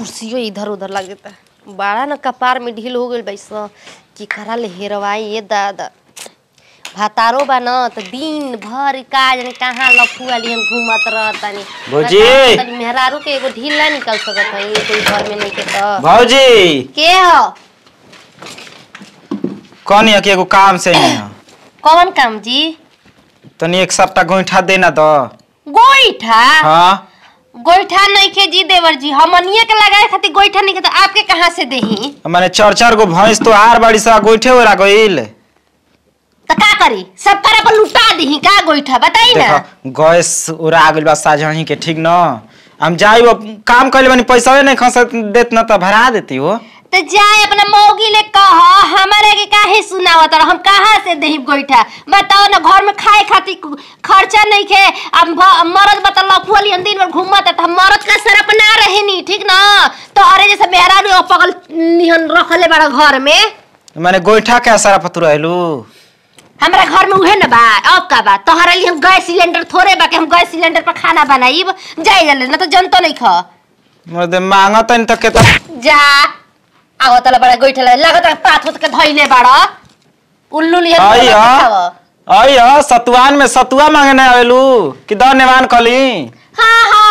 कुर्सियों इधर उधर लग देता बड़ा न कपार में ढील हो गई बैसा कि करा ले हेरवाई ये दादा भातारो बा न तो दिन भर काज ने कहाँ लफुआ लियन घूमत रहतानी भौजी तनी मेहरारू के एगो ढील ना निकल सकत है ये कोई घर में नहीं के तो भौजी के हो कौन है कि एगो काम से नहीं है कौन काम जी तनी एक सप्ताह गोईठा देना दो गोईठा हां गोईठा नहीं के जी देवर जी हमनिए के लगाए खातिर गोईठा नहीं के तो आपके कहां से देही माने चार गो भैंस तो आर बड़ी सा गोईठे ओरा गइल तो का करी सब पर अपन लुटा देही का गोईठा बताई ना गैस उड़ा गइल बा साजही के ठीक न हम जाई काम कइले बानी पैसा नहीं खस देत न त भरा देती हो तो जाए अपना मौगी ले कह हमारे के काहे सुनावत हम कहां से देही गोईठा बताओ ना घर में खाए खातिर खर्चा नहीं के अब मरद बता लफुअली दिन भर घूमत त हम मरद का सरप ना रहे नी ठीक ना तो अरे जैसे मेहरा पगल निहन रखले बड़ा घर में माने गोईठा के सरप तू रहलू हमरा घर में उहे न बा अब का बा तोहरा लिए हम गैस सिलेंडर थोड़े बा के हम गैस सिलेंडर पर खाना बनाईब जाई जले न तो जनतो नहीं ख मर्दे मांगत न त के जा आव तला बड़ा गोइठा लागत पाथ होत के धइले बड़ा उल्लू लिए आइया सतुआन में सतुआ मांगने आवेलू कि धन्यवाद कली हां हां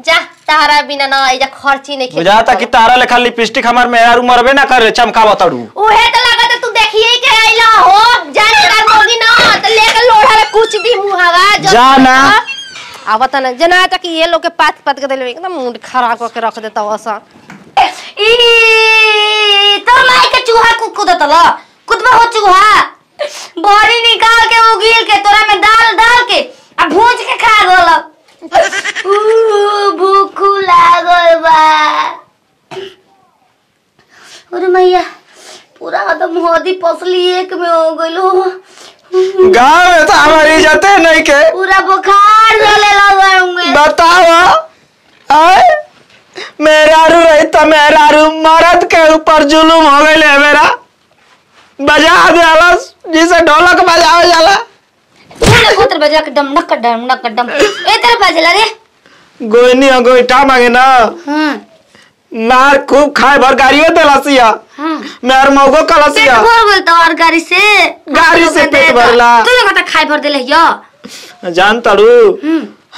जा तारा बिना ना एजा खर्ची नहीं के जाता कि तारा लेखा लिपस्टिक हमर मेहरारू मरबे ना करे चमकावा तड़ू ओहे त लागत तू देखिए के आइला हो जाने तार मोगी ना त लेके लोढ़ा में कुछ दी मुहावा जा ना आवत ना जना तक ये लोग के पात के देले एकदम मूड खराब करके रख देता वसा ई तो माई के चूहा कूदतला कुदबा हो चूहा बॉडी निकाल के उगील के तोरा में डाल के आ भूज के खा गल भूख लागल बा अरे मैया पूरा एकदम होदी पसली एक में हो गइलो गांव में तो हमारी इज्जत नहीं के पूरा बुखार चले लगा बताओ आए मेहरारू रही तो मेहरारू मर्द के ऊपर जुलुम हो गई है मेरा बजा देला जिसे ढोलक बजावे जाला तूने कोतर बजा के डम नक डम ए तेरे बजला रे गोइनी गोइठा मांगे ना हां मार खूब खाए भर गाड़ियों देलसिया हां मेहर मौगो कलसिया पेट भर बोलता और गाड़ी से पेट भरला तू कहता खाए भर देले यो जान तड़ू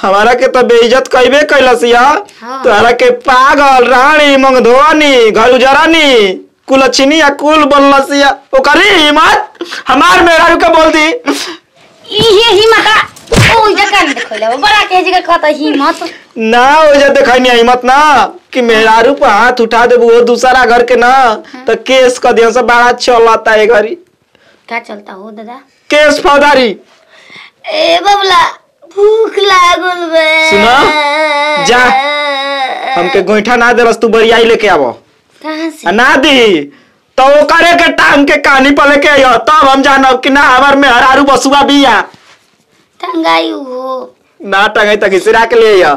हमारा के तो बेइज्जत कइबे कैलसिया तोरा के पागल रानी मंगधोनी घर उजरानी कुलछिनी या कुल बनलसिया ओकरी हिम्मत हमार मेहरारू के बोल दी ये हिम्मत ओ जगह नहीं देखले बड़ा के जगह कहता हिम्मत ना ओ जे देखैनी हिम्मत ना कि मेहरारू पे हाथ उठा देबो वो दूसरा घर के ना तो केस क दियो से बड़ा चलता है घरी क्या चलता हो दादा केस फौदारी ए बबला भूख लागल बे सुना जा हमके गोइठा ना देलस तू बरियाई लेके आवो कहां से ना दी तो वो करे के टांग के कहानी पर लेके आयो तब हम जानब कि ना हमार में हरारू बसुआ बिया टंगाई हो ना टंगाई त घिसरा के ले आयो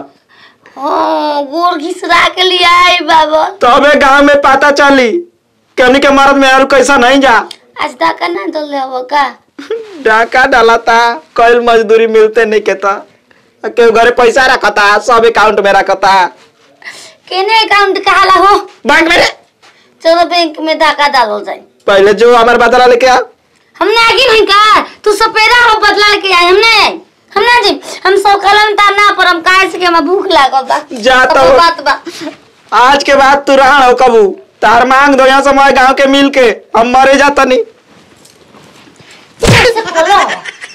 हां गोर घिसरा के लिए आई बाबा तबे गांव में पता चली कनी के मर्द में हरारू कैसा नहीं जा आज तक ना दल लेबो का डाका डालता कल मजदूरी मिलते नहीं केता के घरे पैसा रखता सब अकाउंट में रखता केने अकाउंट कहाला हो बैंक में चलो बैंक में डाका डालो जाए पहले जो हमारे बदला लेके आ हमने आगे नहीं कहा तू सपेरा हो बदला लेके आए हमने जी हम सब कलम ताना पर हम काहे से के हम भूख लागल बा जाता तो बात बा आज के बाद तू रहा हो कबू तार मांग दो यहाँ से हमारे गांव के मिल के हम मरे जाता नहीं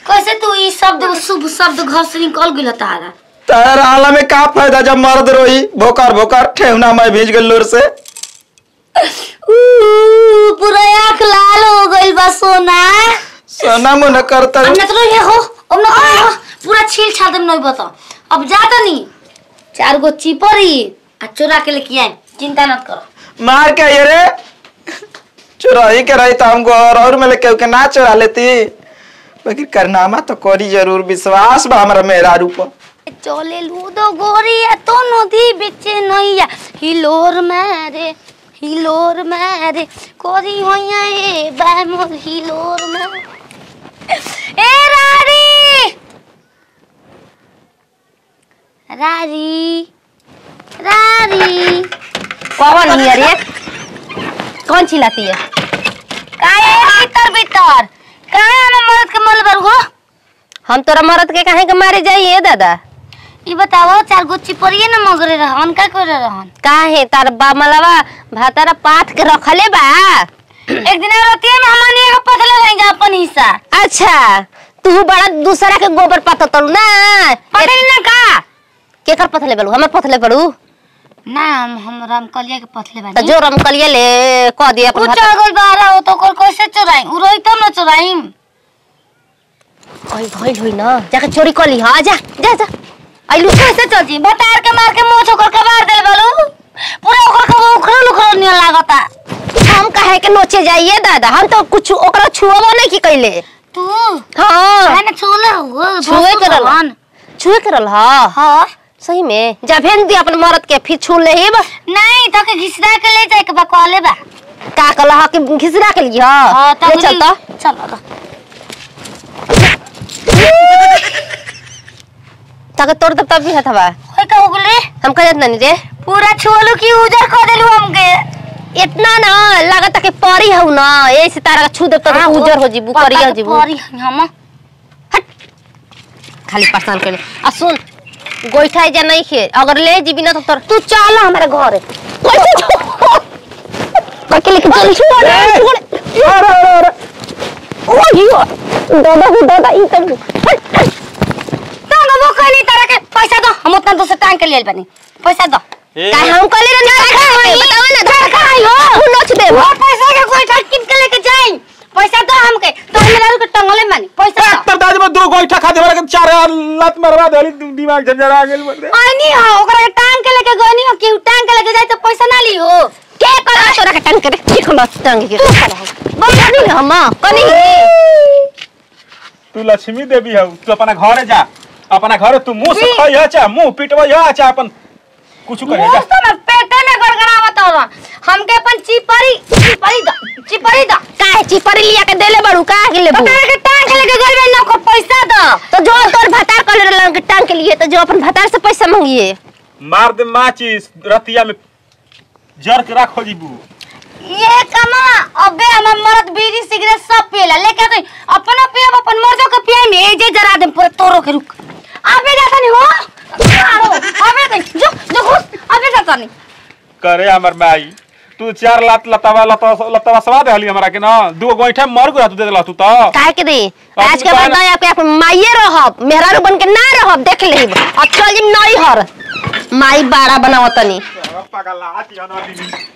कैसे तू ई शब्द शुभ शब्द घर से निकल गेल तारा तार हाला में का फायदा जब मर्द रोई भोकर ठेवना मैं भेज गल लोर से पूरा आंख लाल हो गइल बा सोना मुन करता अब न तो ये हो अब न हो पूरा छील छाल दम नहीं बता अब जाता नहीं 4 गो चिपरी आ चोरा के लेके आए चिंता मत करो मार के ये रे चुराई के रही तो हमको और में लेके के ना चुरा लेती लेकिन करनामा तो करी जरूर विश्वास बा हमरा मेहरारू पर चले लूदो गोरिया तो नदी बेचे नैया हिलोर मारे कोरी होया ए बा मोर हिलोर में ए रारी कौन है रे? कौन चिल्लाती है? काहे भीतर भीतर काहे हम मरद के मल बरगो? हम तोरा मरद के काहे के मारे जाइए दादा? ई बताओ 4 गो चिपरिए न मगरे रहन का करे रहन? काहे तार बामलवा भातारा पाथ के रखले बा। एक दिन रतिया में हमनी एगो पथले रहेंगे अपन हिस्सा। अच्छा तू बड़ा दूसरा के गोबर पात तलू ना? पथले ना का? केकर पथले बलू? हमें पथले पड़ू ना हम रामकलिया के पथले त बानी। जो रमकलिया ले कह दिया अपन कुछ अगल बारा हो तो कैसे चुराई? उ रोई तब न चुराई। ओए भइल होई ना जाके चोरी कर ली। हां जा जा जा आइलू कैसे चल जी? बतार के मार के मुंह छोकर के मार देल बालू। पूरा ओकर के उखड़ उखड़ नहीं लागता। हम काहे के नोचे जाइए दादा? हम तो कुछ ओकरा छुओबो नहीं की कइले। तू हां काहे न छुले हो? छुए करल छुए करल। हां हां सही में जा भेज दी अपन मरद के फिर छू लेब। नहीं तो के घिसरा के ले जाए के बा कहले बा। का कलह के घिसरा के लिए? हां ले चल तो चल तक तोड़ दब तब भी हथवा होय का हो गेले? हम कहत नहीं रे पूरा छुलू की उजर कर देलू हमके। इतना ना लागत के परी हउ ना ऐसे तारा छू दे तो उजर हो जीबू करिया जीबू। परी हम हट खाली परेशान कर ले। आ सुन गोइठा जा नहीं खे अगर ले जीबी ना तो तू चल हमारे घर कैसे करके लेके चल छोड़ अरे ओ दादा ई कर तंग वो कहनी तारा के पैसा दो। हम उतना दूसरे टांग के ले बनी पैसा दो। काहे हम कहले रे बताओ ना घर का आई हो तू नोच दे और पैसा के कोई टांग किन के लेके जाई? पैसा दो हमके तो मेरा के टंगले मानी पैसा दो। तर दादी में 2 गोइठा खा देबा के 4 लात मरवा देली दिमाग झंझरा गेल बदे। आनी हो ओकरा टांग के लेके गनी हो कि टांग के लेके जाई तो पैसा ना ली हो। के करा तोरा के टंग करे ठीक हम टंग के बोल नहीं हम कनी तू लक्ष्मी देवी हौ। तू अपना घरे जा अपना घरे तू मुंह से खइया चा मुंह पिटवा चा अपन कुछ करे जा। तो मैं पेटे में गड़गड़ावत हो हमके अपन चिपरी दो काहे चिपरी लिया के देले बड़ू का के लेबू? पता के टांग के लेके गइल ना को पैसा दो। तो जो तोर भतार कर ले के टांग के लिए तो जो अपन भतार से पैसा मांगिए। मार दे माचिस रतिया में जर के रखो जीबू। ये कमा अबे हम मरद बीड़ी सिगरेट सब पिएला लेके तो अपना पियब अपन मर्दों के पिए में ए जे जरा दे पूरा तोरो के रुक। अबे जाता नहीं हो अबे कहीं जो घुस अबे जाता नहीं करे हमर माई। तू 4 लात लतावा सवा देली हमरा के ना 2 गोइठा मर गुरा तू दे देला तू तो काहे के दे आज के बाद ना आपके अपन माईए रहब मेहरारू बन के ना रहब देख लेब। अब चल जी नई हर माई बाड़ा बनावतनी पागल आती अनवा दीदी।